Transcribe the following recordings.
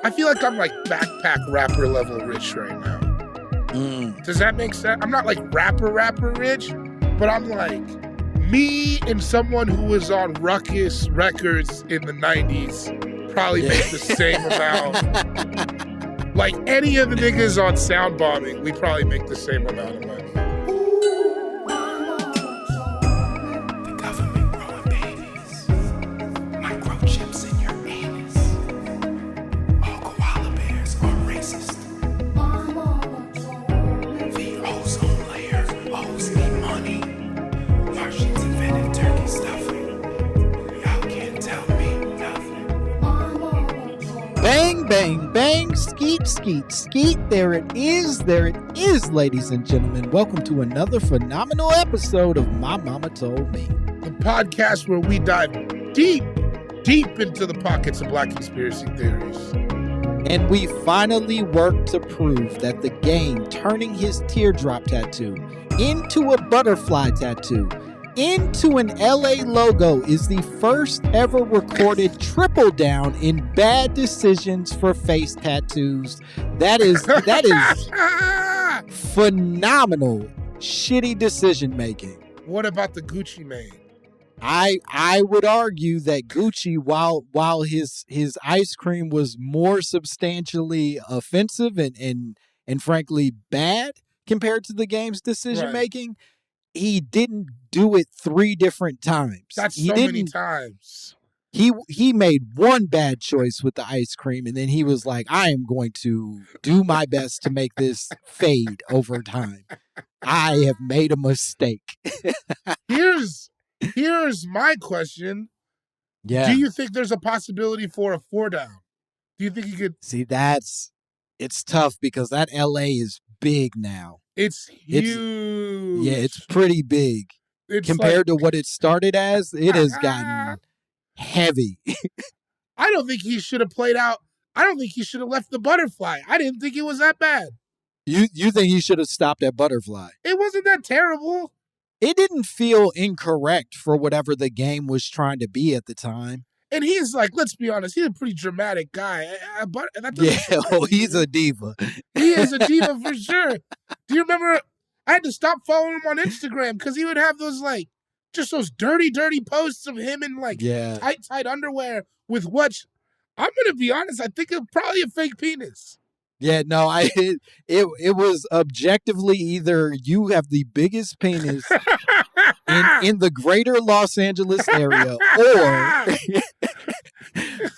I feel like I'm like backpack rapper level rich right now. Does that make sense? I'm not like rapper rich, but I'm like me and someone who was on Ruckus Records in the 90s probably make the same amount. Like any of the niggas on Sound Bombing, we probably make the same amount of money. The government growing babies, microchips in your anus. All koala bears are racist. The ozone layer owes me money. Martians invented turkey stuffing. Y'all can't tell me nothing. Bang, bang, bang, skeet, skeet, skeet. There it is, ladies and gentlemen. Welcome to another phenomenal episode of My Mama Told Me. The podcast where we dive deep into the pockets of black conspiracy theories. And we finally worked to prove that the game turning his teardrop tattoo into a butterfly tattoo into an LA logo is the first ever recorded triple down in bad decisions for face tattoos. That is phenomenal shitty decision making. What about the Gucci Mane? I would argue that Gucci, while his ice cream was more substantially offensive and frankly bad compared to the game's decision making, he didn't do it 3 different times. That's so many times. He made one bad choice with the ice cream, and then he was like, I am going to do my best to make this fade over time. I have made a mistake. Here's my question. Yeah. Do you think there's a possibility for a 4 down? Do you think he could? See, it's tough because that LA is big now. It's huge. It's pretty big. Compared to what it started as, it has gotten heavy. I don't think he should have played out. I don't think he should have left the butterfly. I didn't think it was that bad. You think he should have stopped at butterfly? It wasn't that terrible. It didn't feel incorrect for whatever the game was trying to be at the time. And he's like, let's be honest, he's a pretty dramatic guy. He's a diva. He is a diva for sure. Do you remember? I had to stop following him on Instagram because he would have those just those dirty posts of him in tight underwear with what? I'm gonna be honest. I think it's probably a fake penis. Yeah, no, it was objectively either you have the biggest penis in the greater Los Angeles area,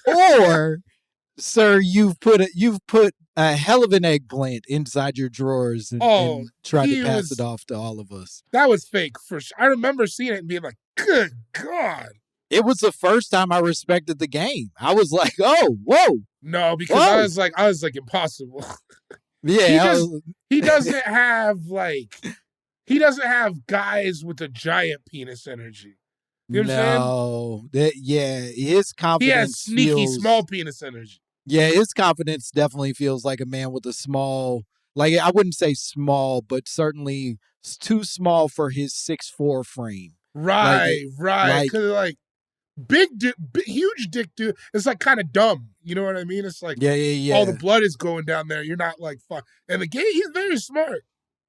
or sir, you've put a hell of an eggplant inside your drawers and tried to pass it off to all of us. That was fake for sure. I remember seeing it and being like, good God. It was the first time I respected the game. I was like, oh, whoa. No, because I was like impossible. Yeah. He doesn't have guys with a giant penis energy. You know what I'm saying? His confidence. He has sneaky small penis energy. Yeah, his confidence definitely feels like a man with a small, I wouldn't say small, but certainly too small for his 6'4" frame. Right. Because big dude, huge dick dude, it's kind of dumb. You know what I mean? It's like all the blood is going down there. You're not fuck. And the gay, he's very smart.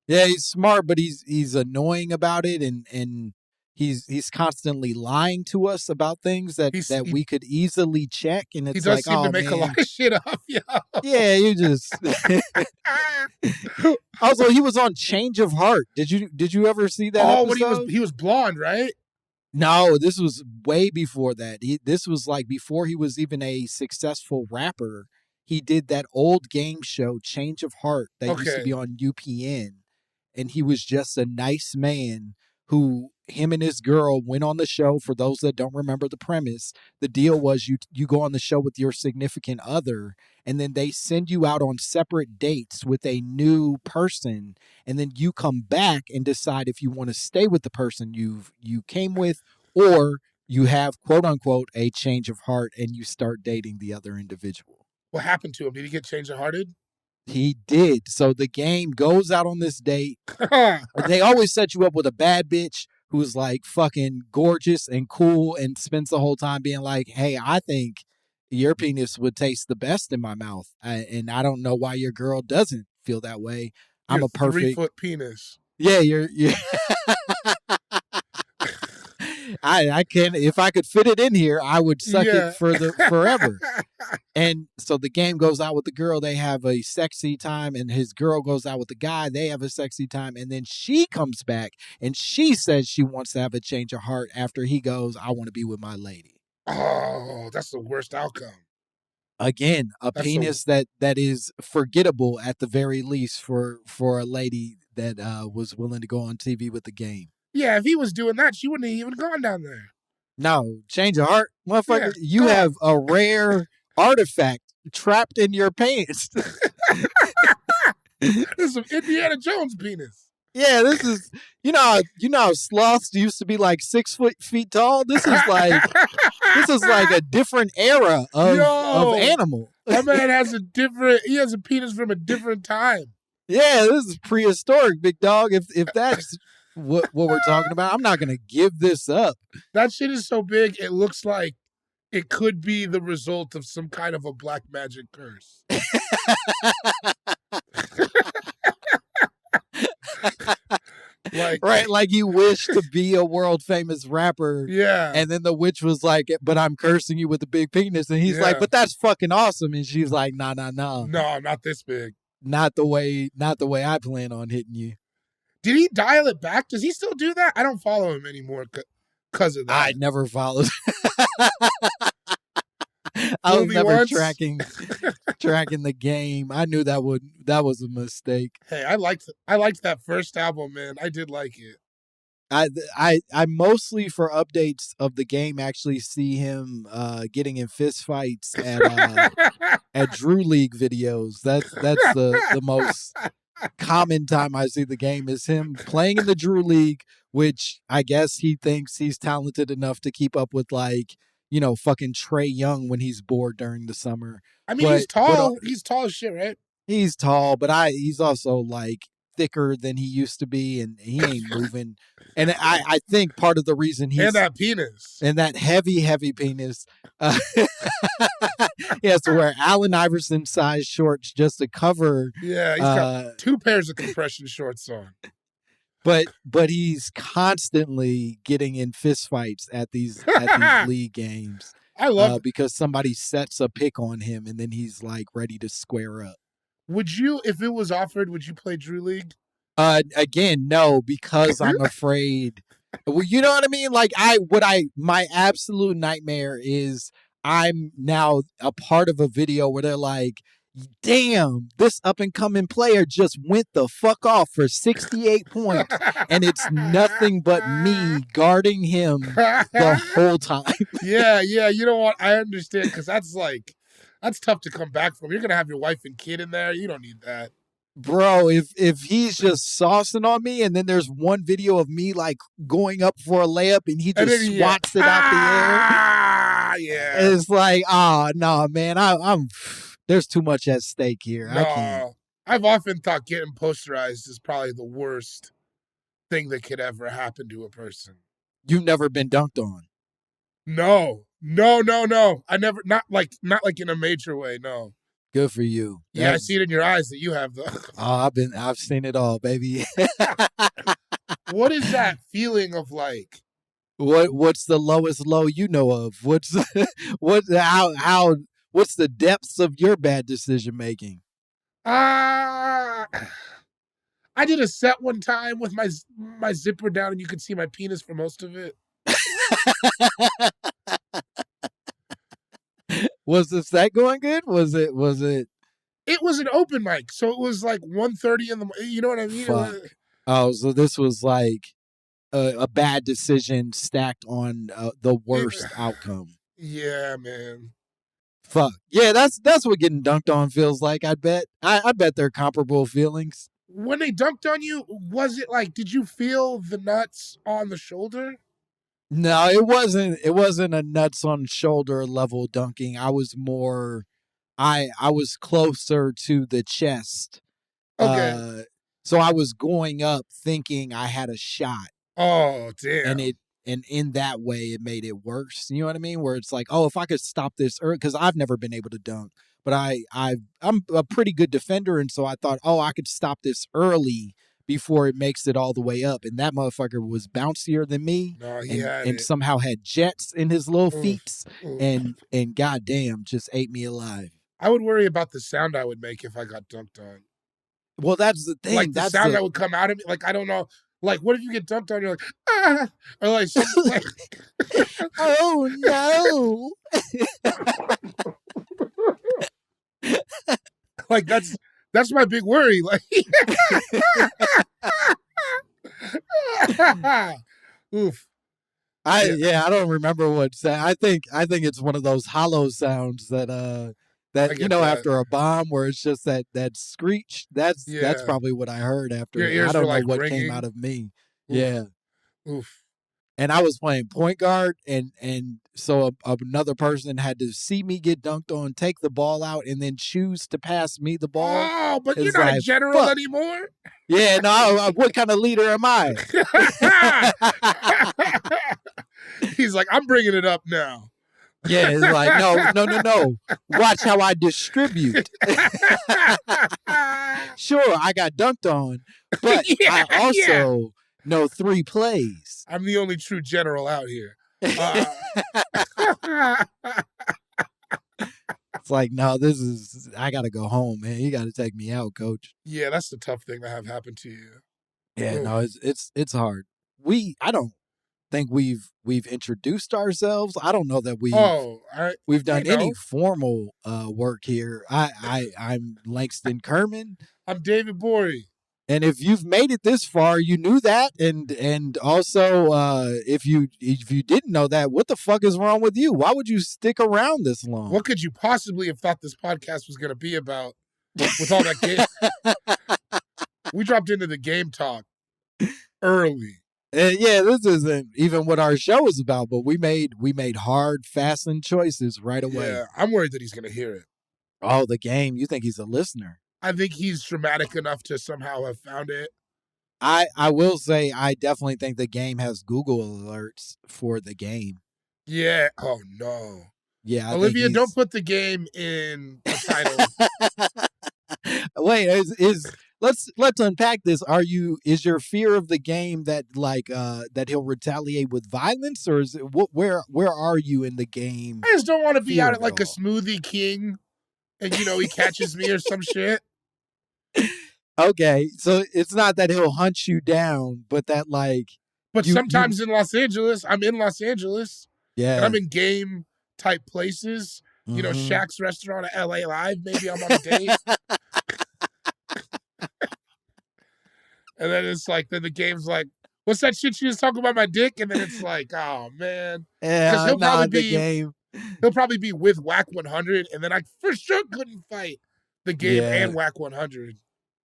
Yeah, he's smart, but he's annoying about it, and he's constantly lying to us about things that we could easily check. And it's he does seem to make a lot of shit up. Yeah, you just. Also, he was on Change of Heart. Did you ever see that? When he was blonde, right? No, this was way before that. This was before he was even a successful rapper. He did that old game show, Change of Heart, that used to be on UPN. And he was just a nice man who, him and his girl went on the show. For those that don't remember the premise, the deal was you go on the show with your significant other, and then they send you out on separate dates with a new person, and then you come back and decide if you want to stay with the person you came with, or you have, quote unquote, a change of heart and you start dating the other individual. What happened to him? Did he get change of hearted? He did. So the game goes out on this date. They always set you up with a bad bitch who's fucking gorgeous and cool and spends the whole time being like, hey, I think your penis would taste the best in my mouth. And I don't know why your girl doesn't feel that way. I'm Your a perfect 3-foot penis. Yeah, you're I can if I could fit it in here, I would suck it for forever. And so the game goes out with the girl, they have a sexy time, and his girl goes out with the guy, they have a sexy time, and then she comes back and she says she wants to have a change of heart after he goes, I want to be with my lady. Oh, that's the worst outcome. Again, that's penis that is forgettable at the very least for a lady that was willing to go on TV with the game. Yeah, if he was doing that, she wouldn't have even gone down there. No, change of heart, motherfucker. Yeah, you have a rare artifact trapped in your pants. This is some Indiana Jones penis. Yeah, this is you know how sloths used to be like 6 feet tall. This is like a different era of animal. That man has he has a penis from a different time. Yeah, this is prehistoric, big dog. If that's what we're talking about, I'm not gonna give this up. That shit is so big, it looks like it could be the result of some kind of a black magic curse. Like you wish to be a world famous rapper. Yeah. And then the witch was like, but I'm cursing you with a big penis. And he's like, but that's fucking awesome. And she's like, no. No, not this big. Not the way I plan on hitting you. Did he dial it back? Does he still do that? I don't follow him anymore because of that. I never followed. I was never tracking the game. I knew that was a mistake. Hey, I liked that first album, man. I did like it. I mostly for updates of the game actually see him getting in fist fights at Drew League videos. That's the most common time I see the game is him playing in the Drew League, which I guess he thinks he's talented enough to keep up with fucking Trae Young when he's bored during the summer. I mean, he's tall. He's tall as shit, right? He's tall, but he's also like thicker than he used to be, and he ain't moving. And I think part of the reason and that penis and that heavy penis, he has to wear Allen Iverson size shorts just to cover. Yeah, he's got 2 pairs of compression shorts on. But he's constantly getting in fist fights at these league games. I love because somebody sets a pick on him and then he's like ready to square up. Would you, if it was offered, would you play Drew League? Again, no, because I'm afraid. Well, you know what I mean? Like my absolute nightmare is I'm now a part of a video where they're like, damn, this up-and-coming player just went the fuck off for 68 points, and it's nothing but me guarding him the whole time. Yeah, you know what? I understand, because that's tough to come back from. You're going to have your wife and kid in there. You don't need that. Bro, if he's just saucing on me, and then there's one video of me, like, going up for a layup, and he just swats it out the air. Yeah. It's like, no, man, I'm... There's too much at stake here. No, I can't. I've often thought getting posterized is probably the worst thing that could ever happen to a person. You've never been dunked on? No. I never, not like in a major way, no. Good for you. Yeah, I see it in your eyes that you have though. Oh, I've seen it all, baby. What is that feeling of like? What's the lowest low you know of? What's the depths of your bad decision making? I did a set one time with my zipper down, and you could see my penis for most of it. Was the set going good? Was it? It was an open mic, so it was like 1:30 in the. You know what I mean? Fuck. Oh, so this was like a bad decision stacked on the worst outcome. Yeah, man. Fuck. Yeah, that's what getting dunked on feels like, I bet. I bet they're comparable feelings. When they dunked on you, was it like, did you feel the nuts on the shoulder? No, it wasn't a nuts on shoulder level dunking. I was more I was closer to the chest. Okay. So I was going up thinking I had a shot. Oh, damn. And in that way it made it worse. You know what I mean? Where it's like, oh, if I could stop this early, because I've never been able to dunk, but I'm a pretty good defender, and so I thought, oh, I could stop this early before it makes it all the way up. And that motherfucker was bouncier than me, No, he had and it. somehow had jets in his little feet, Oof. and goddamn, just ate me alive. I would worry about the sound I would make if I got dunked on. Well, that's the thing. Like the sound that would come out of me. Like, I don't know. Like, what if you get dunked on? You're like, ah, or like, something like oh no. Like that's my big worry. Like, oof. I don't remember what sound. I think it's one of those hollow sounds that after a bomb where it's just that screech. That's probably what I heard after. Your ears I don't were, know like, what ringing. came out of me. Oof. Yeah. Oof. And I was playing point guard, and so another person had to see me get dunked on, take the ball out, and then choose to pass me the ball. Oh, but you're It's not like, a general fuck. anymore. Yeah, no. What kind of leader am I? He's like, I'm bringing it up now. Yeah, it's like, no. Watch how I distribute. Sure, I got dunked on, but I also know 3 plays. I'm the only true general out here. It's like, no, I got to go home, man. You got to take me out, coach. Yeah, that's the tough thing to have happen to you. Yeah, Oof. no, it's hard. I don't think we've introduced ourselves. I don't know that we've done any formal work here. I'm Langston Kerman. I'm David Gborie. And if you've made it this far, you knew that, and also if you didn't know that, what the fuck is wrong with you? Why would you stick around this long? What could you possibly have thought this podcast was going to be about with all that game? We dropped into the game talk early. Yeah, this isn't even what our show is about, but we made hard, fastened choices right away. Yeah, I'm worried that he's going to hear it. Oh, the game. You think he's a listener? I think he's dramatic enough to somehow have found it. I will say I definitely think the game has Google alerts for the game. Yeah. Oh, no. Yeah. Olivia, don't put the game in the title. Wait, let's unpack this. Is your fear of the game that that he'll retaliate with violence, or is it where are you in the game? I just don't want to be out at like a smoothie king and he catches me or some shit. Okay, so it's not that he'll hunt you down, but that But sometimes in Los Angeles, I'm in Los Angeles. Yeah. And I'm in game type places. Mm-hmm. Shaq's restaurant at LA Live. Maybe I'm on a date. And then it's like, then the game's like, what's that shit you was talking about my dick? And then it's like, oh man. Yeah, he'll probably be game. He'll probably be with Whack 100, and then I for sure couldn't fight the game and Whack 100.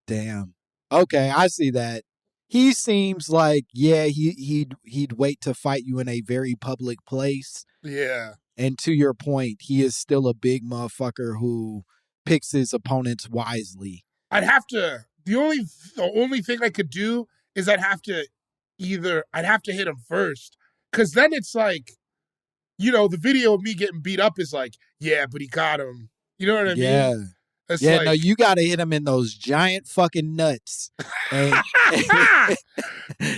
Damn. Okay, I see that. He seems like, he'd wait to fight you in a very public place. Yeah. And to your point, he is still a big motherfucker who picks his opponents wisely. I'd have to. The only thing I could do is I'd have to hit him first, because then it's like, the video of me getting beat up is like, yeah, but he got him. You know what I mean? It's no, you got to hit him in those giant fucking nuts. And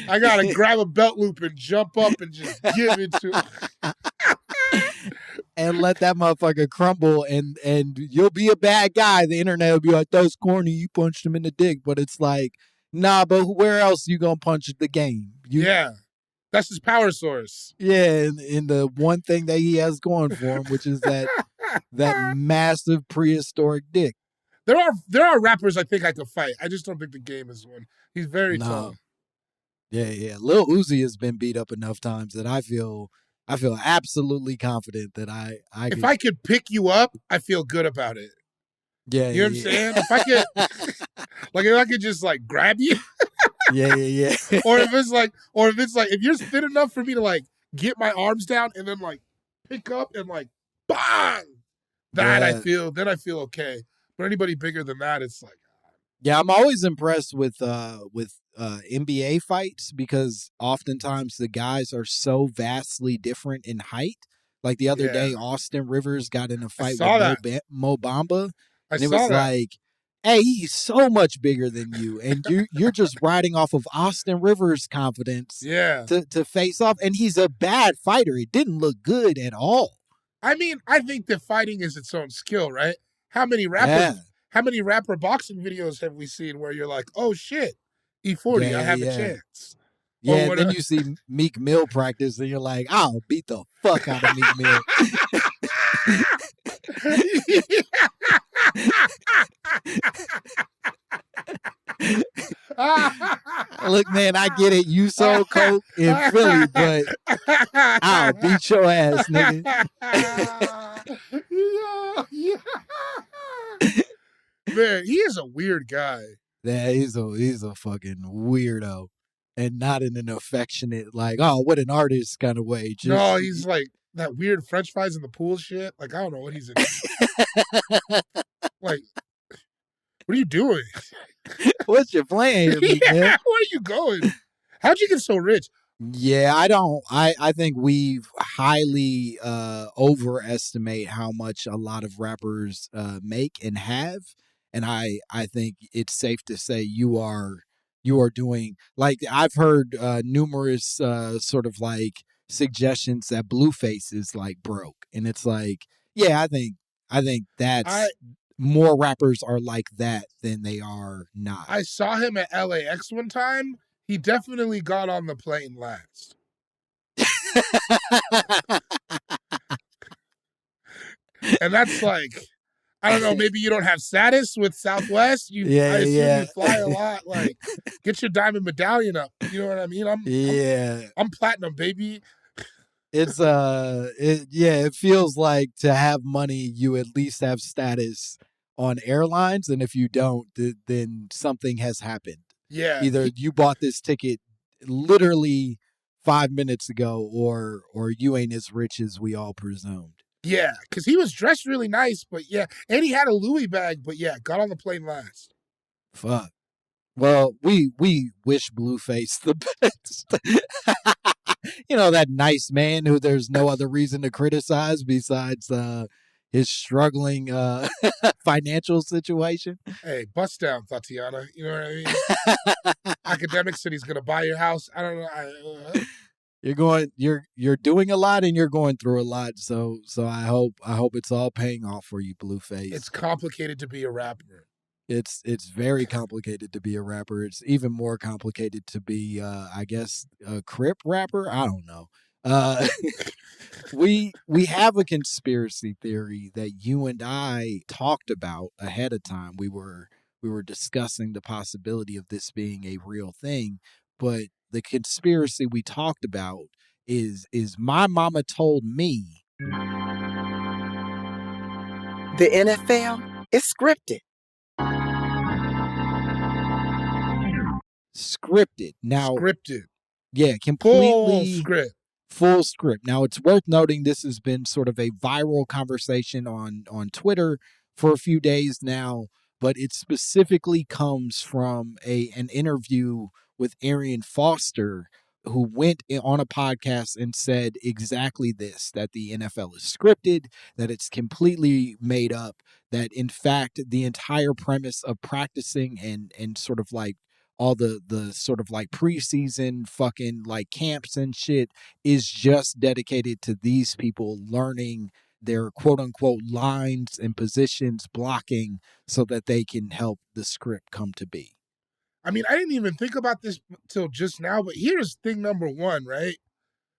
I got to grab a belt loop and jump up and just give it to him. And let that motherfucker crumble, and you'll be a bad guy. The internet will be like, that's corny, you punched him in the dick. But it's like, nah, but where else you gonna punch the game? Yeah. That's his power source. Yeah, and the one thing that he has going for him, which is that massive prehistoric dick. There are rappers I think I could fight. I just don't think the game is one. He's very tall. Yeah. Lil Uzi has been beat up enough times that I feel absolutely confident that if I could pick you up, I feel good about it. Yeah, you know what I'm saying? If I could just grab you. Yeah. Or if if you're thin enough for me to get my arms down and then pick up and bang, I feel okay. But anybody bigger than that, it's Yeah, I'm always impressed with NBA fights because oftentimes the guys are so vastly different in height. Like the other Yeah. day, Austin Rivers got in a I fight with saw that. Mo Bamba, I and it saw was that. like, "Hey, he's so much bigger than you, and you're just riding off of Austin Rivers' confidence Yeah. to face off, and he's a bad fighter. It didn't look good at all." I mean, I think that fighting is its own skill, right? How many Yeah, rapper boxing videos have we seen where you're like, oh shit, E40, I yeah, have a yeah. chance. Or Yeah, and what? then you see Meek Mill practice, and you're like, "I'll beat the fuck out of Meek Mill." Look, man, I get it. You sold coke in Philly, but I'll beat your ass, nigga. Yeah. Man, he is a weird guy. Yeah, he's a fucking weirdo, and not in an affectionate like, "Oh, what an artist" kind of way. No, Just he's like that weird French fries in the pool shit. Like, I don't know what he's in. Like, what are you doing? what's your plan here, Meek Mill? Yeah, where are you going? How'd you get so rich? Yeah, I don't. I think we've highly overestimate how much a lot of rappers make and have, and I think it's safe to say you are doing like I've heard numerous sort of like suggestions that Blueface is like broke, and it's like yeah, I think that's more rappers are like that than they are not. I saw him at LAX one time. He definitely got on the plane last. And that's like, I don't know, maybe you don't have status with Southwest. I assume you fly a lot. Like, get your diamond medallion up. You know what I mean? I'm platinum, baby. It's it feels like to have money, you at least have status on airlines, and if you don't, then something has happened. Yeah. Either you bought this ticket literally 5 minutes ago, or you ain't as rich as we all presumed. Yeah, because he was dressed really nice, but yeah, and he had a Louis bag, but yeah, got on the plane last. Fuck. Well, we wish Blueface the best. You know, that nice man who there's no other reason to criticize besides his struggling financial situation. Hey, bust down, Tatiana. You know what I mean? Academic said he's gonna buy your house. I don't know. You're doing a lot and you're going through a lot. So I hope it's all paying off for you, Blueface. It's complicated to be a rapper. It's very complicated to be a rapper. It's even more complicated to be, I guess, a Crip rapper. I don't know. We have a conspiracy theory that you and I talked about ahead of time. We were discussing the possibility of this being a real thing, but the conspiracy we talked about is my mama told me the NFL is scripted. Scripted. Now, scripted. Yeah, completely full script. Now, it's worth noting this has been sort of a viral conversation on Twitter for a few days now, but it specifically comes from an interview with Arian Foster, who went on a podcast and said exactly this, that the NFL is scripted, that it's completely made up, that in fact the entire premise of practicing and sort of like all the sort of like preseason fucking like camps and shit is just dedicated to these people learning their quote unquote lines and positions, blocking, so that they can help the script come to be. I mean, I didn't even think about this till just now, but here's thing number one, right?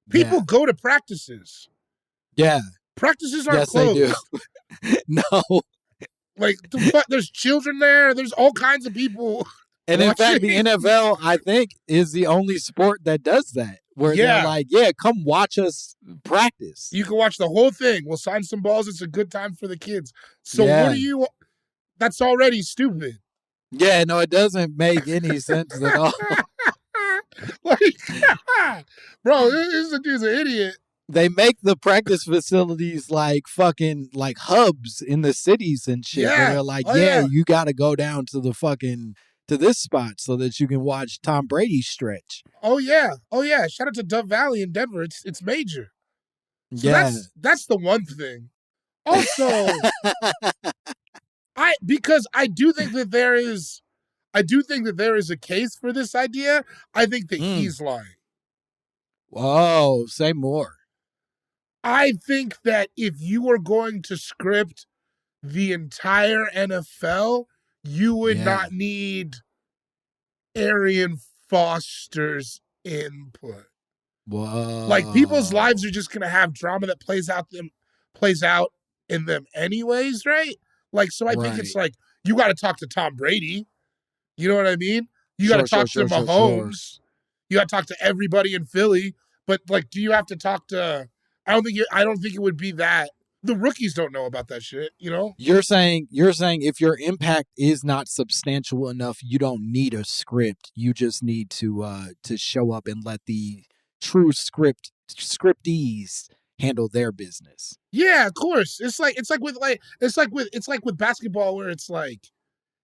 People go to practices. Yeah. Practices aren't closed. They do. No. Like, there's children there. There's all kinds of people. And in fact, the NFL, I think, is the only sport that does that. Where they're like, come watch us practice. You can watch the whole thing. We'll sign some balls. It's a good time for the kids. So what do you... That's already stupid. Yeah, no, it doesn't make any sense at all. Like, bro, this dude's an idiot. They make the practice facilities like fucking like hubs in the cities and shit. Yeah. Where they're like, you got to go down to the fucking to this spot so that you can watch Tom Brady stretch. Oh yeah. Shout out to Dove Valley in Denver. It's major. So that's the one thing. Also, because I do think that there is a case for this idea. I think that he's lying. Whoa, say more. I think that if you were going to script the entire NFL, you would not need Arian Foster's input. Whoa. Like, people's lives are just gonna have drama that plays out in them anyways, right? Like, so I think it's like you got to talk to Tom Brady. You know what I mean? You got to talk to Mahomes. You got to talk to everybody in Philly. But like, do you have to talk to? I don't think it would be that. The rookies don't know about that shit, you know? You're saying if your impact is not substantial enough, you don't need a script. You just need to show up and let the true scriptees handle their business. Yeah, of course. It's like with basketball where it's like,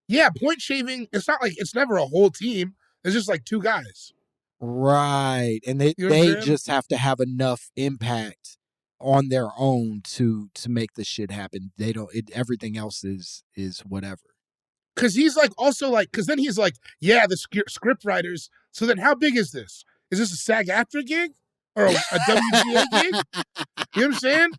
yeah, point shaving, it's not like it's never a whole team. It's just like two guys. Right. And they just have to have enough impact on their own to make the shit happen. They don't. Everything else is whatever. Because he's like also like because then he's like, yeah, the script writers. So then, how big is this? Is this a SAG-AFTRA gig or a WGA gig? You know what I'm saying?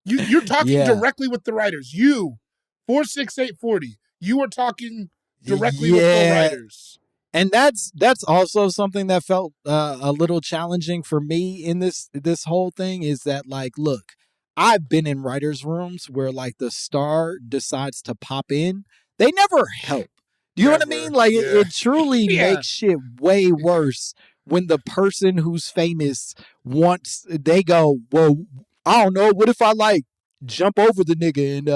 You're talking directly with the writers. 46840. You are talking directly with the writers. And that's also something that felt a little challenging for me in this whole thing is that, like, look, I've been in writers' rooms where, like, the star decides to pop in. They never help. Do you know what I mean? Like, it truly makes shit way worse when the person who's famous they go, well, I don't know, what if I, like, jump over the nigga and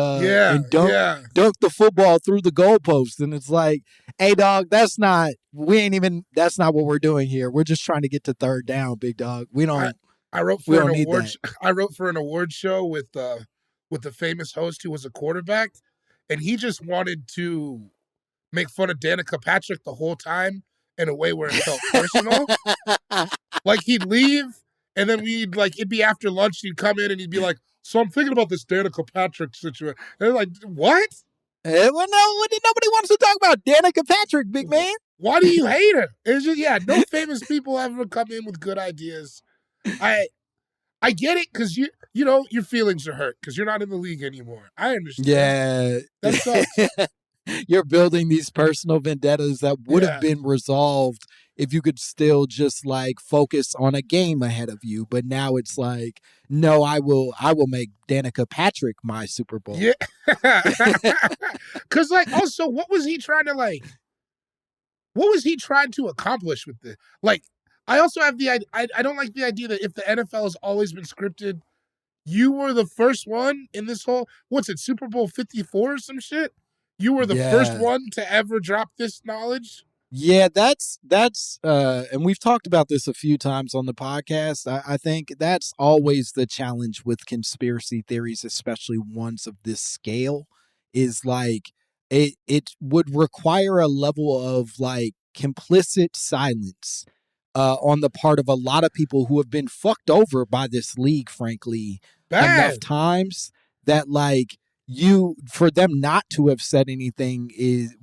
dunk the football through the goalpost? And it's like, hey, dog, that's not what we're doing here. We're just trying to get to third down, big dog. I wrote for an award show with the famous host who was a quarterback, and he just wanted to make fun of Danica Patrick the whole time in a way where it felt personal. Like, he'd leave, and then it'd be after lunch, he'd come in and he'd be like, so I'm thinking about this Danica Patrick situation. And they're like, what? Well, no, nobody wants to talk about Danica Patrick, big man. Why do you hate her? It's just, no famous people ever come in with good ideas. I get it because your feelings are hurt because you're not in the league anymore. I understand. Yeah. That sucks. You're building these personal vendettas that would have been resolved if you could still just like focus on a game ahead of you. But now it's like, no, I will make Danica Patrick my Super Bowl. Yeah. Because like, also, what was he trying to accomplish with this? Like, I also have I don't like the idea that if the NFL has always been scripted, you were the first one in this whole, Super Bowl 54 or some shit? You were the first one to ever drop this knowledge? Yeah, that's and we've talked about this a few times on the podcast. I think that's always the challenge with conspiracy theories, especially ones of this scale, is like it would require a level of like complicit silence on the part of a lot of people who have been fucked over by this league, frankly, enough times that like for them not to have said anything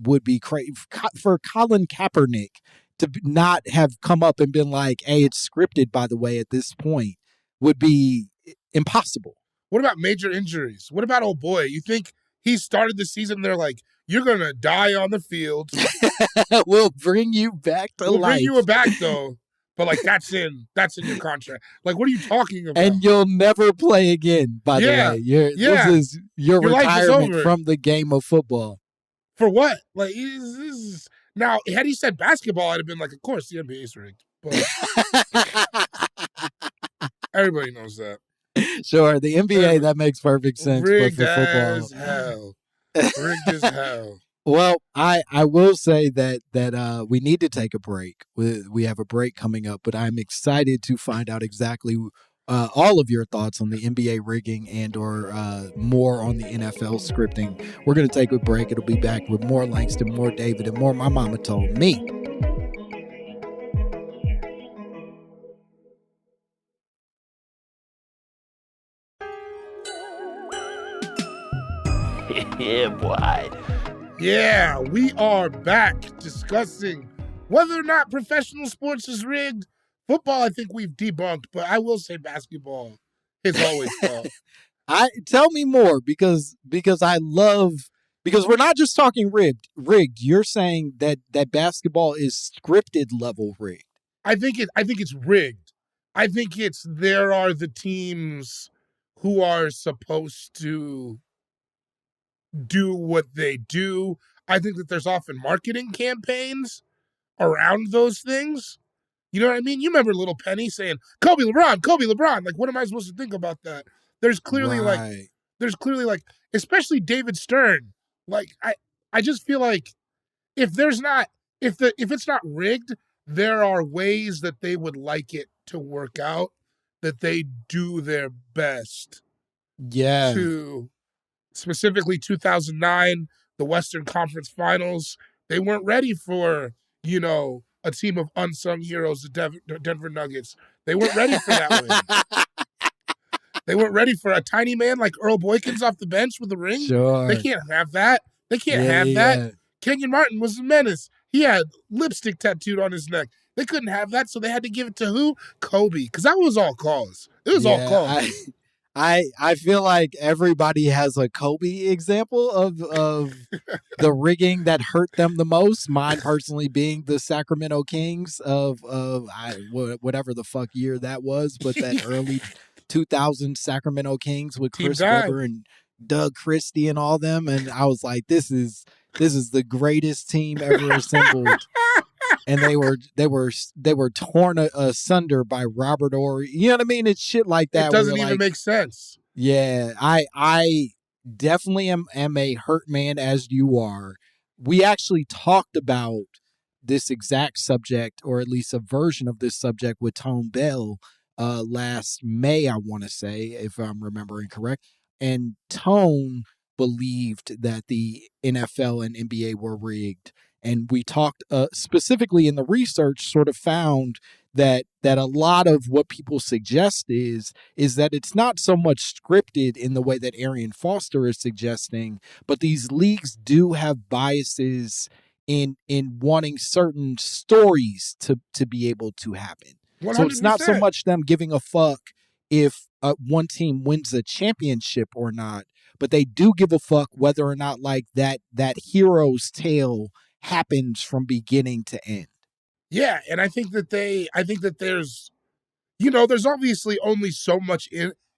would be crazy. For Colin Kaepernick to not have come up and been like, hey, it's scripted, by the way, at this point, would be impossible. What about major injuries? What about old boy? You think he started the season, they're like, you're going to die on the field. We'll bring you back to life. We'll bring you back, though. But, like, that's in your contract. Like, what are you talking about? And you'll never play again, by the way. This is your retirement from the game of football. For what? Like, now, had he said basketball, I'd have been like, of course, the NBA is rigged. But everybody knows that. Sure, the NBA, that makes perfect sense. Rigged but for football, as hell. Rigged as hell. Well, I will say that we need to take a break. We have a break coming up, but I'm excited to find out exactly all of your thoughts on the NBA rigging and or more on the NFL scripting. We're going to take a break. It'll be back with more Langston, more David, and more My Mama Told Me. Yeah, boy. Yeah, we are back discussing whether or not professional sports is rigged. Football, I think we've debunked, but I will say basketball is always false. Tell me more because I love, because we're not just talking rigged. You're saying that basketball is scripted level rigged. I think it's rigged. I think there are the teams who are supposed to do what they do. I think that there's often marketing campaigns around those things. You know what I mean? You remember Little Penny saying, Kobe LeBron. Like, what am I supposed to think about that? There's clearly like, especially David Stern. Like, I just feel like if it's not rigged, there are ways that they would like it to work out, that they do their best. Yeah. To specifically 2009, the Western Conference Finals, they weren't ready for, a team of unsung heroes, the Denver Nuggets. They weren't ready for that win. They weren't ready for a tiny man like Earl Boykins off the bench with a ring. Sure. They can't have that. They can't have that. Yeah. Kenyon Martin was a menace. He had lipstick tattooed on his neck. They couldn't have that, so they had to give it to who? Kobe, because that was all calls. It was all calls. I feel like everybody has a Kobe example of the rigging that hurt them the most. Mine personally being the Sacramento Kings of whatever the fuck year that was, but that early 2000 Sacramento Kings with Chris Webber and Doug Christie and all them, and I was like, this is the greatest team ever assembled. And they were torn asunder by Robert Horry. You know what I mean? It's shit like that. It doesn't even make sense. Yeah, I definitely am a hurt man, as you are. We actually talked about this exact subject, or at least a version of this subject, with Tone Bell last May, I want to say, if I'm remembering correct. And Tone believed that the NFL and NBA were rigged. And we talked specifically in the research, sort of found that a lot of what people suggest is that it's not so much scripted in the way that Arian Foster is suggesting, but these leagues do have biases in wanting certain stories to be able to happen. 100%. So it's not so much them giving a fuck if one team wins a championship or not, but they do give a fuck whether or not like that hero's tale happens from beginning to end. Yeah, and I think that there's, there's obviously only so much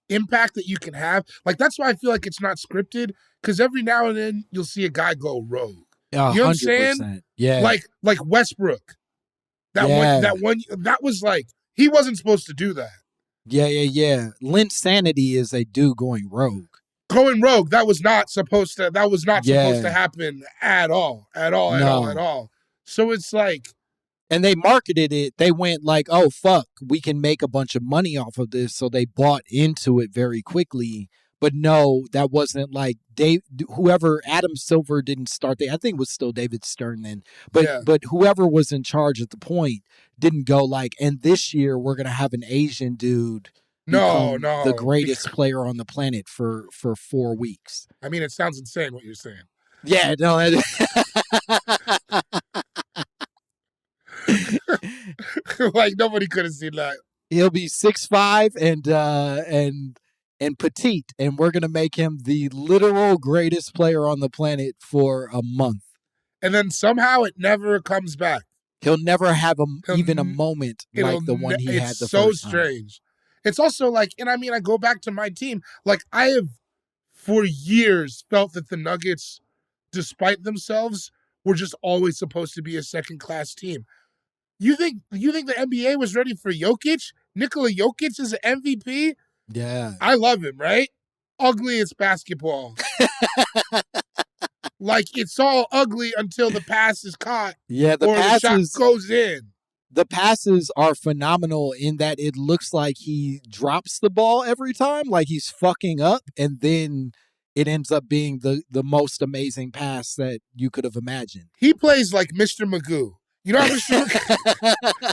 impact that you can have. Like, that's why I feel like it's not scripted, because every now and then you'll see a guy go rogue. You know what I'm saying? Yeah. Like Westbrook. That was like, he wasn't supposed to do that. Yeah. Linsanity is a dude going rogue. That was not supposed to happen at all. So it's like, and they marketed it. They went like, oh fuck, we can make a bunch of money off of this, so they bought into it very quickly. But no, that wasn't like whoever Adam Silver didn't start. I think it was still David Stern then. But whoever was in charge at the point didn't go like, and this year we're gonna have an Asian dude the greatest player on the planet for 4 weeks. I mean, it sounds insane what you're saying. Yeah, no. Like, nobody could have seen that. He'll be 6'5" and petite, and we're gonna make him the literal greatest player on the planet for a month. And then somehow it never comes back. He'll never have even a moment like the one he had the first time. It's so strange. It's also like, and I mean, I go back to my team. Like, I have for years felt that the Nuggets, despite themselves, were just always supposed to be a second-class team. You think the NBA was ready for Jokic? Nikola Jokic is an MVP? Yeah. I love him, right? Ugliest basketball. Like, it's all ugly until the pass is caught. Yeah, the shot goes in. The passes are phenomenal in that it looks like he drops the ball every time, like he's fucking up, and then it ends up being the most amazing pass that you could have imagined. He plays like Mr. Magoo. You know how Mr. Magoo?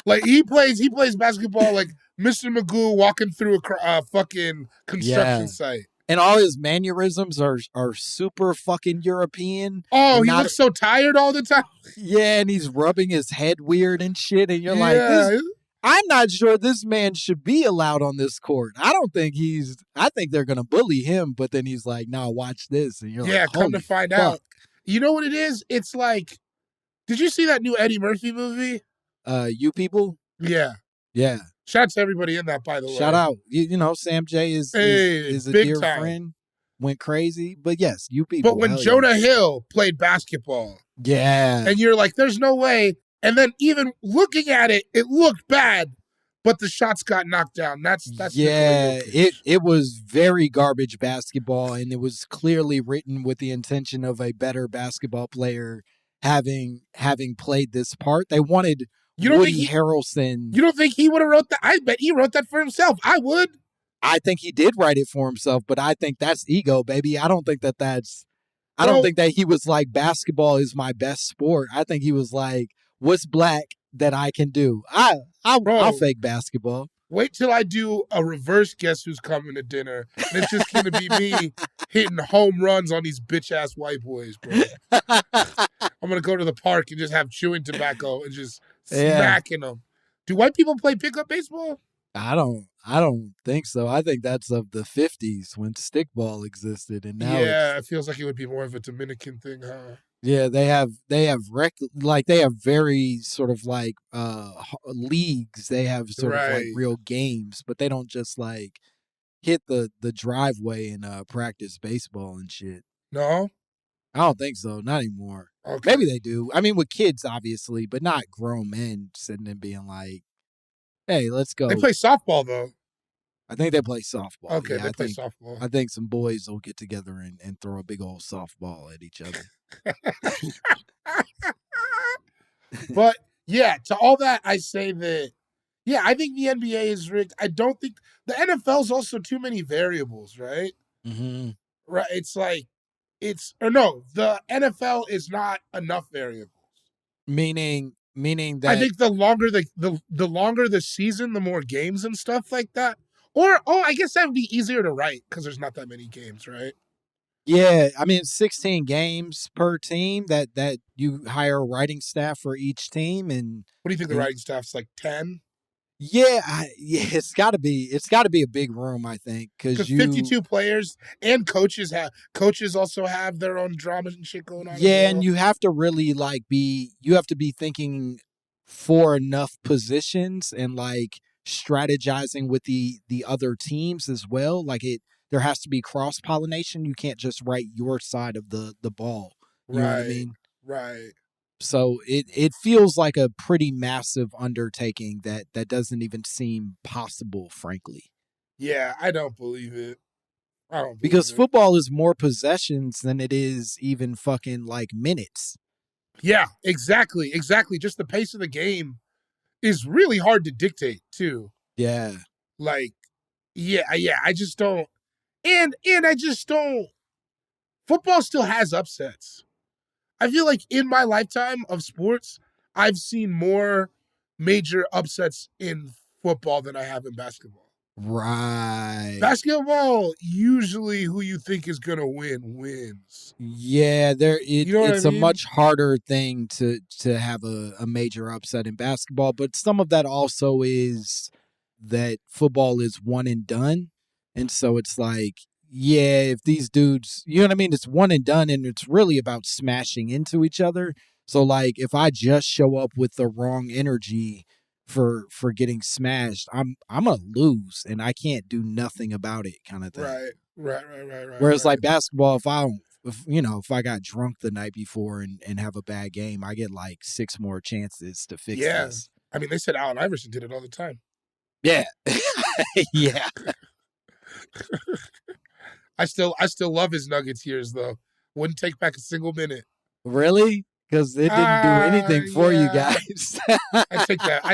Like he plays basketball like Mr. Magoo walking through a fucking construction site. And all his mannerisms are super fucking European. Oh, he looks so tired all the time. Yeah, and he's rubbing his head weird and shit. And you're like, I'm not sure this man should be allowed on this court. I think they're going to bully him. But then he's like, no, watch this. And you're like, come to find out. You know what it is? It's like, did you see that new Eddie Murphy movie? You People? Yeah. Yeah. Shout out to everybody in that, by the way. Shout out. You know, Sam J is a dear friend. Went crazy. But yes, You People. But when Jonah Hill played basketball. Yeah. And you're like, there's no way. And then even looking at it, it looked bad. But the shots got knocked down. That's yeah. It was very garbage basketball, and it was clearly written with the intention of a better basketball player having played this part. They wanted Woody Harrelson. You don't think he would have wrote that? I bet he wrote that for himself. I would. I think he did write it for himself, but I think that's ego, baby. I don't think I don't think that he was like, basketball is my best sport. I think he was like, what's black that I can do? I'll fake basketball. Wait till I do a reverse Guess Who's Coming to Dinner. And it's just going to be me hitting home runs on these bitch-ass white boys, bro. I'm going to go to the park and just have chewing tobacco and just smacking them. Do white people play pickup baseball? I don't think so. I think that's of the 50s when stickball existed, and now it feels like it would be more of a Dominican thing, huh? Yeah, they have very sort of like leagues. They have sort of like real games, but they don't just like hit the driveway and practice baseball and shit. No? I don't think so. Not anymore. Okay. Maybe they do. I mean, with kids, obviously, but not grown men sitting and being like, hey, let's go. They play softball, though. I think they play softball. Okay, they play softball. I think some boys will get together and throw a big old softball at each other. But, yeah, to all that, I say that, yeah, I think the NBA is rigged. I don't think the NFL's also too many variables, right? Mm-hmm. Right. It's like, the NFL is not enough variables. Meaning that I think the longer the season, the more games and stuff like that. Or I guess that would be easier to write because there's not that many games, right? Yeah, I mean 16 games per team that you hire a writing staff for each team. And what do you think the writing staff's like 10? Yeah, it's got to be a big room, I think, because 52 players and coaches also have their own drama and shit going on. Yeah, and you have to really be thinking for enough positions and like strategizing with the other teams as well. Like there has to be cross pollination. You can't just write your side of the ball. You know what I mean? Right. So it feels like a pretty massive undertaking that doesn't even seem possible, frankly. Yeah, I don't believe it. Because football is more possessions than it is even fucking like minutes. Yeah, exactly. Just the pace of the game is really hard to dictate too. Yeah. Like, yeah, I just don't. And I just don't. Football still has upsets. I feel like in my lifetime of sports, I've seen more major upsets in football than I have in basketball. Right. Basketball, usually who you think is going to win wins. Yeah, it's a much harder thing to have a major upset in basketball, but some of that also is that football is one and done. And so it's like, yeah, if these dudes, you know what I mean? It's one and done, and it's really about smashing into each other. So, like, if I just show up with the wrong energy for getting smashed, I'm gonna lose, and I can't do nothing about it, kind of thing. Right. Whereas, like basketball, if I got drunk the night before and have a bad game, I get like 6 more chances to fix this. I mean, they said Allen Iverson did it all the time. Yeah, yeah. I still love his Nuggets years though. Wouldn't take back a single minute. Really? because it didn't do anything for you guys. I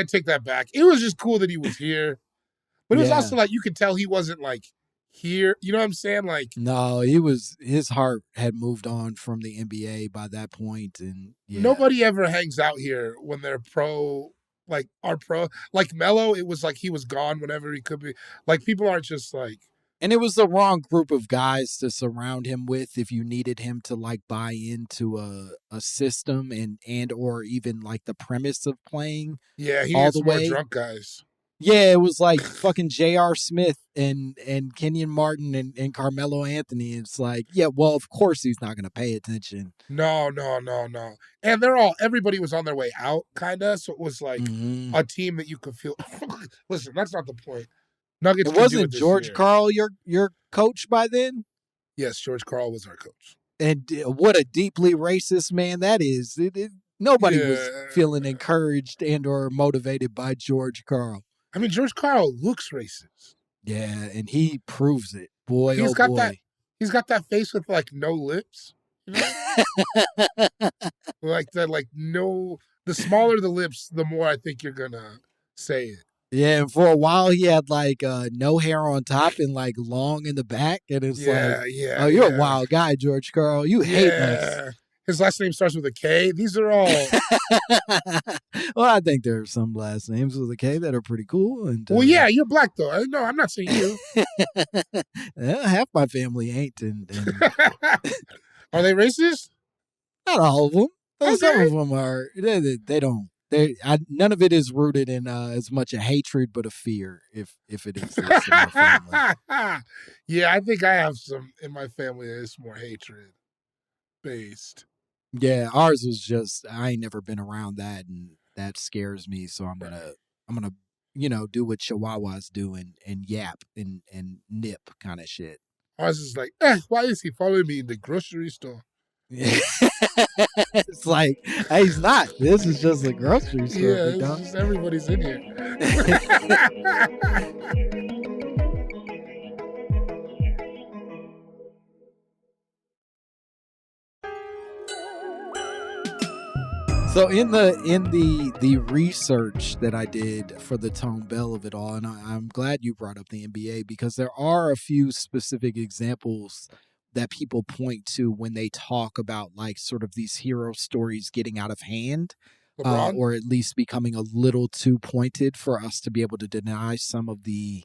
take that back. It was just cool that he was here. But it was also like, you could tell he wasn't like here. You know what I'm saying? Like, no, his heart had moved on from the NBA by that point. And nobody ever hangs out here when they're pro, like our pro, like Melo. It was like he was gone whenever he could be. Like, people aren't just like. And it was the wrong group of guys to surround him with if you needed him to like buy into a system and or even like the premise of playing. Yeah, he needs more drunk guys. Yeah, it was like fucking J.R. Smith and Kenyon Martin and Carmelo Anthony. It's like, yeah, well, of course he's not going to pay attention. No. And everybody was on their way out, kind of. So it was like a team that you could feel. Listen, that's not the point. Nuggets. It wasn't George Karl your coach by then? Yes, George Karl was our coach. And what a deeply racist man that is. Nobody was feeling encouraged and or motivated by George Karl. I mean, George Karl looks racist. Yeah, and he proves it. Boy, he's got that face with like no lips. You know? Like that, like no. The smaller the lips, the more I think you're gonna say it. Yeah, and for a while he had like no hair on top and like long in the back, and it's oh, you're a wild guy, George Karl. You hate us. His last name starts with a K. These are all. Well, I think there are some last names with a K that are pretty cool. And well, yeah, you're black though. No, I'm not saying you. Half my family ain't. And are they racist? Not all of them. Okay. Some of them are. They don't. None of it is rooted in as much a hatred, but a fear, if it exists in my family. Yeah, I think I have some in my family that is more hatred based. Yeah, ours was just I ain't never been around that, and that scares me. So I'm gonna do what Chihuahuas do and yap and nip kind of shit. Ours is like, why is he following me in the grocery store? It's like, hey, he's not. This is just a grocery store. Yeah, it's just everybody's in here. So in the research that I did for the tone bell of it all, and I'm glad you brought up the NBA because there are a few specific examples that people point to when they talk about like sort of these hero stories getting out of hand, or at least becoming a little too pointed for us to be able to deny some of the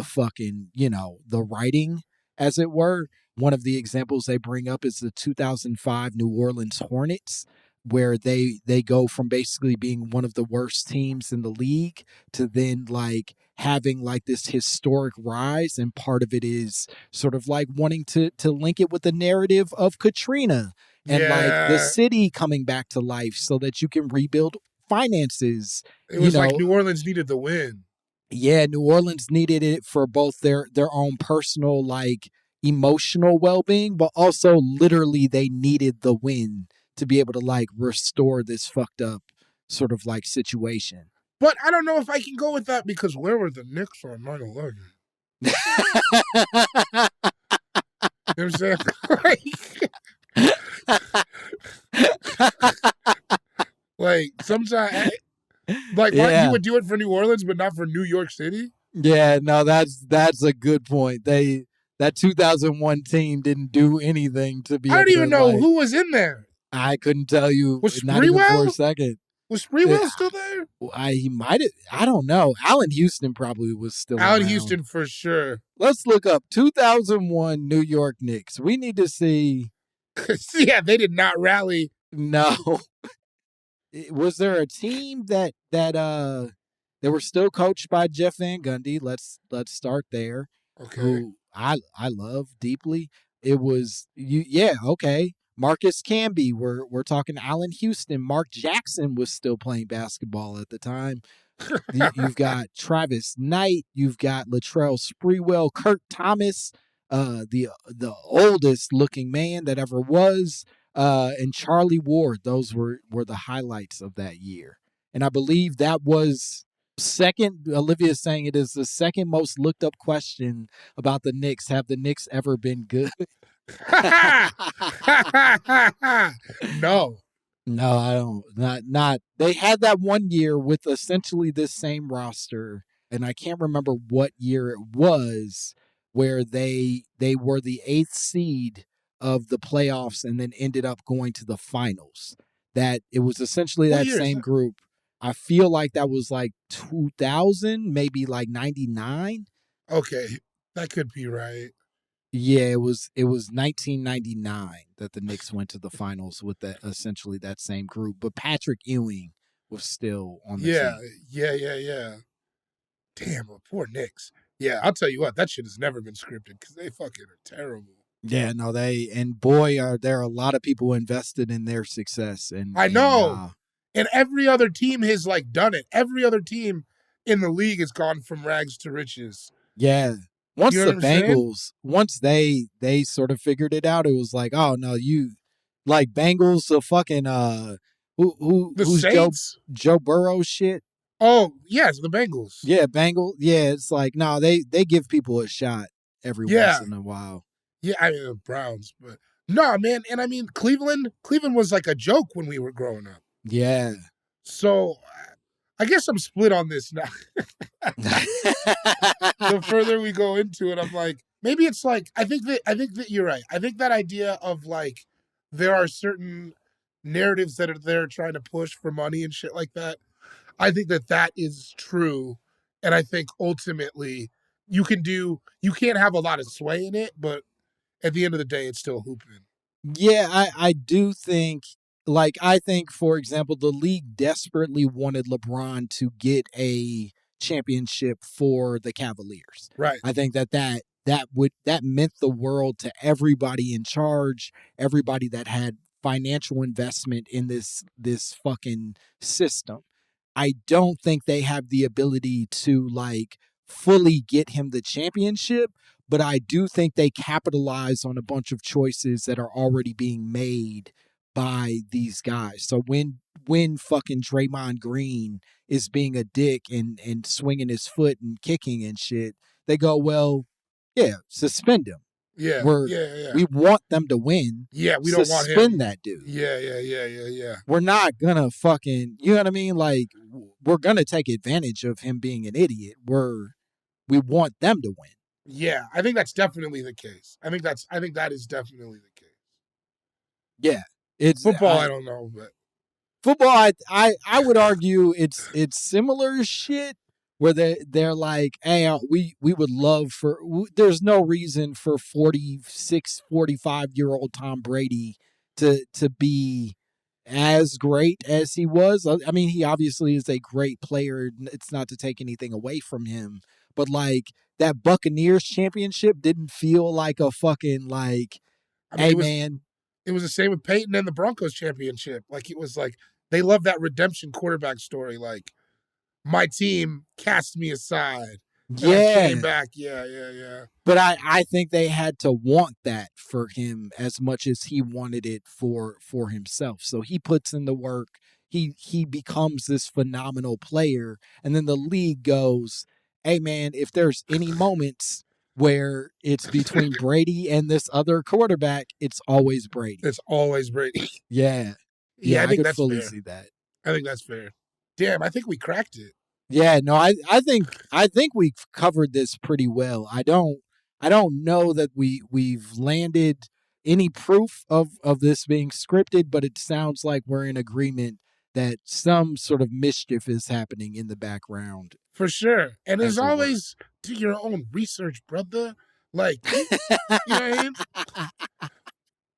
fucking, the writing, as it were. One of the examples they bring up is the 2005 New Orleans Hornets, where they go from basically being one of the worst teams in the league to then like having like this historic rise. And part of it is sort of like wanting to link it with the narrative of Katrina and like the city coming back to life so that you can rebuild finances. It was like New Orleans needed the win. Yeah, New Orleans needed it for both their own personal, like emotional well-being, but also literally they needed the win to be able to like restore this fucked up sort of like situation. But I don't know if I can go with that because where were the Knicks on 9/11? You know what I'm saying? Like sometimes, like why you would do it for New Orleans but not for New York City? Yeah, no, that's a good point. That 2001 team didn't do anything to be. I don't even know who was in there. I couldn't tell you. Was not even Sprewell? For a second. Was Sprewell still there? He might have. I don't know. Allen Houston probably was still Allen around. Houston for sure. Let's look up 2001 New York Knicks. We need to see. Yeah, they did not rally. No. Was there a team that they were still coached by Jeff Van Gundy? Let's start there. Okay. Who I love deeply. It was okay. Marcus Camby. We're talking Allen Houston. Mark Jackson was still playing basketball at the time. You've got Travis Knight. You've got Latrell Sprewell, Kurt Thomas, the oldest looking man that ever was, and Charlie Ward. Those were the highlights of that year. And I believe that was second. Olivia's saying it is the second most looked up question about the Knicks. Have the Knicks ever been good? No. No, I don't. Not. They had that one year with essentially this same roster, and I can't remember what year it was where they were the 8th seed of the playoffs and then ended up going to the finals. That it was essentially What that year is same that? group. I feel like that was like 2000, maybe like 99. Okay, that could be right. Yeah, it was 1999 that the Knicks went to the finals with that essentially that same group, but Patrick Ewing was still on the Yeah, team. yeah. Damn, poor Knicks. Yeah, I'll tell you what, that shit has never been scripted because they fucking are terrible. Yeah, no, and boy, are there a lot of people invested in their success, I know. And every other team has like done it. Every other team in the league has gone from rags to riches. yeah. Once You know the what I'm saying? Bengals, once they sort of figured it out, it was like, oh no, you like Bengals, the fucking The who's Joe Burrow shit. Oh, yes, the Bengals. Yeah, Bengal. Yeah, it's like no, they give people a shot every once Yeah. in a while. Yeah, I mean the Browns, but no, man, and I mean Cleveland was like a joke when we were growing up. Yeah. So I guess I'm split on this now. The further we go into it, I'm like, maybe it's like I think that you're right. I think that idea of like there are certain narratives that are there trying to push for money and shit like that. I think that is true, and I think ultimately you can't have a lot of sway in it, but at the end of the day, it's still hooping. Yeah, I do think I think, for example, the league desperately wanted LeBron to get a championship for the Cavaliers. Right. I think that meant the world to everybody in charge, everybody that had financial investment in this fucking system. I don't think they have the ability to like fully get him the championship, but I do think they capitalize on a bunch of choices that are already being made by these guys. So when fucking Draymond Green is being a dick and swinging his foot and kicking and shit, they go, well, yeah, suspend him. Yeah, We want them to win. Yeah, we don't want him. Suspend that dude. Yeah. We're not gonna fucking, you know what I mean? Like, we're gonna take advantage of him being an idiot. We want them to win. Yeah, I think that's definitely the case. I think that is definitely the case. Yeah, it's football. I don't know, but football. I would argue it's similar shit where they're like, hey, we would love for. There's no reason for 46, 45-year-old Tom Brady to be as great as he was. I mean, he obviously is a great player. It's not to take anything away from him, but like that Buccaneers championship didn't feel like a fucking like, hey man. It was the same with Peyton and the Broncos championship. Like it was like they love that redemption quarterback story. Like my team cast me aside. Yeah. And I came back. Yeah. But I think they had to want that for him as much as he wanted it for himself. So he puts in the work. He becomes this phenomenal player. And then the league goes, hey, man, if there's any moments where it's between Brady and this other quarterback, it's always Brady. It's always Brady. Yeah. I think that's fully fair. see that. I think that's fair. Damn, I think we cracked it. Yeah, no, I think we've covered this pretty well. I don't know that we've landed any proof of this being scripted, but it sounds like we're in agreement that some sort of mischief is happening in the background. For sure. And as always, do your own research, brother. Like, you know what I mean?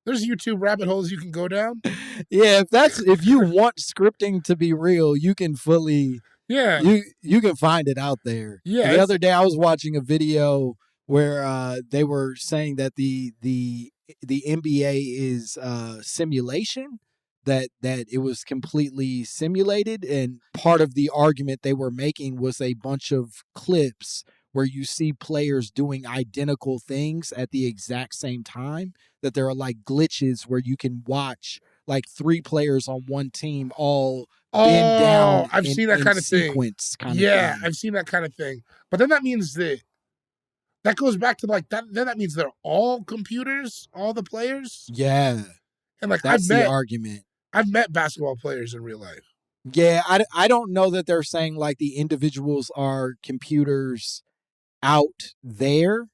There's YouTube rabbit holes you can go down. Yeah, if you want scripting to be real, you can fully you can find it out there. Yeah. The other day I was watching a video where they were saying that the NBA is simulation, that it was completely simulated, and part of the argument they were making was a bunch of clips where you see players doing identical things at the exact same time, that there are like glitches where you can watch like 3 players on one team all bend down. I've seen that kind of sequence thing. Yeah, I've seen that kind of thing. But then that means that goes back to like that. Then that means they're all computers, all the players. Yeah, and like that's the argument. I've met basketball players in real life. Yeah, I don't know that they're saying like the individuals are computers out there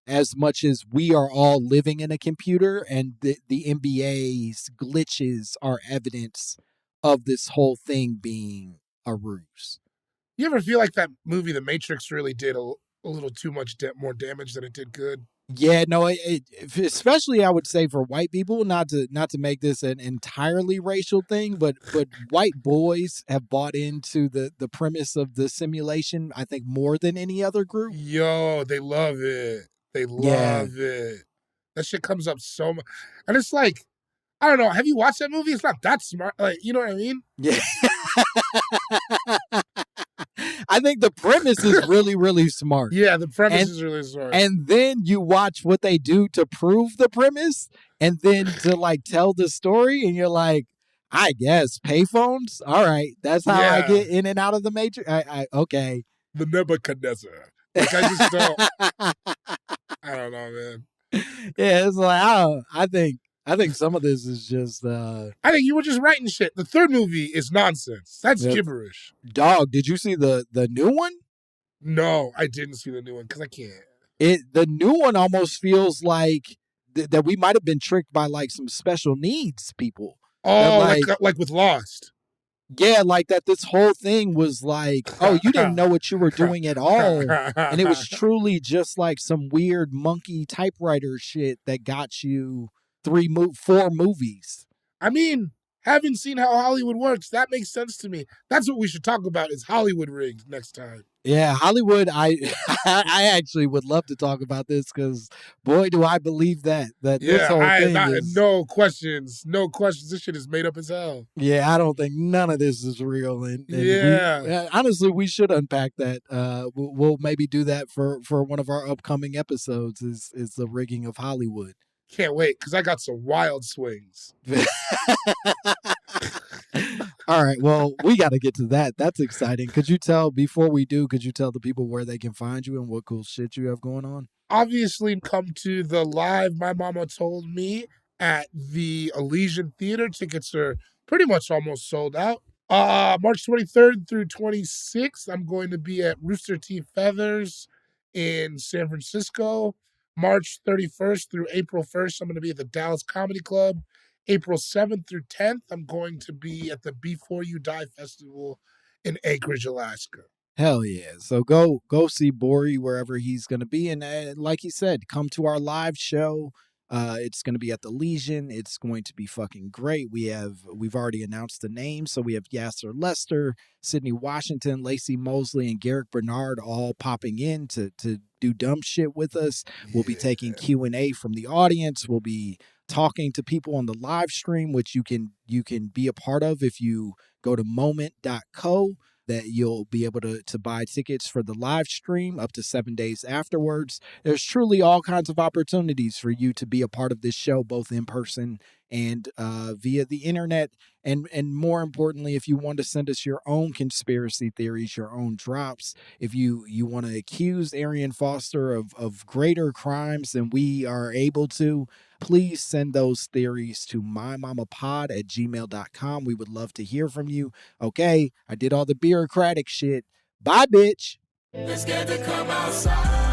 as much as we are all living in a computer, and the NBA's glitches are evidence of this whole thing being a ruse. You ever feel like that movie, The Matrix, really did a little too much more damage than it did good? Yeah, no, especially I would say for white people, not to make this an entirely racial thing, but white boys have bought into the premise of the simulation, I think, more than any other group. Yo, they love it. They love it. That shit comes up so much. And it's like, I don't know, have you watched that movie? It's not that smart. Like, you know what I mean? Yeah. I think the premise is really, really smart. Yeah, the premise is really smart. And then you watch what they do to prove the premise and then to like tell the story, and you're like, I guess payphones? All right. That's how I get in and out of the Matrix. Okay. The Nebuchadnezzar. Like, I just don't. I don't know, man. Yeah, it's like, I think some of this is just I think you were just writing shit. The third movie is nonsense. That's gibberish. Dog, did you see the new one? No, I didn't see the new one because I can't. The new one almost feels like that we might have been tricked by like some special needs people. Oh, like with Lost. Yeah, like that this whole thing was like, oh, you didn't know what you were doing at all. And it was truly just like some weird monkey typewriter shit that got you 4 movies. I mean, having seen how Hollywood works, that makes sense to me. That's what we should talk about is Hollywood rigs next time. Yeah, Hollywood, I actually would love to talk about this because, boy, do I believe that this whole thing is... No questions. This shit is made up as hell. Yeah, I don't think none of this is real. And honestly, we should unpack that. We'll maybe do that for one of our upcoming episodes is the rigging of Hollywood. Can't wait, because I got some wild swings. All right, well, we got to get to that. That's exciting. Could you tell the people where they can find you and what cool shit you have going on? Obviously, come to the live My Mama Told Me at the Elysian Theater. Tickets are pretty much almost sold out. March 23rd through 26th, I'm going to be at Rooster Teeth Feathers in San Francisco. March 31st through April 1st, I'm going to be at the Dallas Comedy Club. April 7th through 10th, I'm going to be at the Before You Die Festival in Anchorage, Alaska. Hell yeah. So go see Gborie wherever he's going to be. And like he said, come to our live show. It's going to be at the Legion. It's going to be fucking great. We've already announced the names. So we have Yasser Lester, Sydney Washington, Lacey Mosley, and Garrick Bernard all popping in to do dumb shit with us. We'll be taking Q&A from the audience. We'll be talking to people on the live stream, which you can be a part of if you go to moment.co. that you'll be able to buy tickets for the live stream up to 7 days afterwards. There's truly all kinds of opportunities for you to be a part of this show, both in person and via the internet. And more importantly, if you want to send us your own conspiracy theories, your own drops, if you want to accuse Arian Foster of greater crimes than we are able to, please send those theories to mymommapod@gmail.com. We would love to hear from you. Okay, I did all the bureaucratic shit. Bye, bitch. It's good to come outside.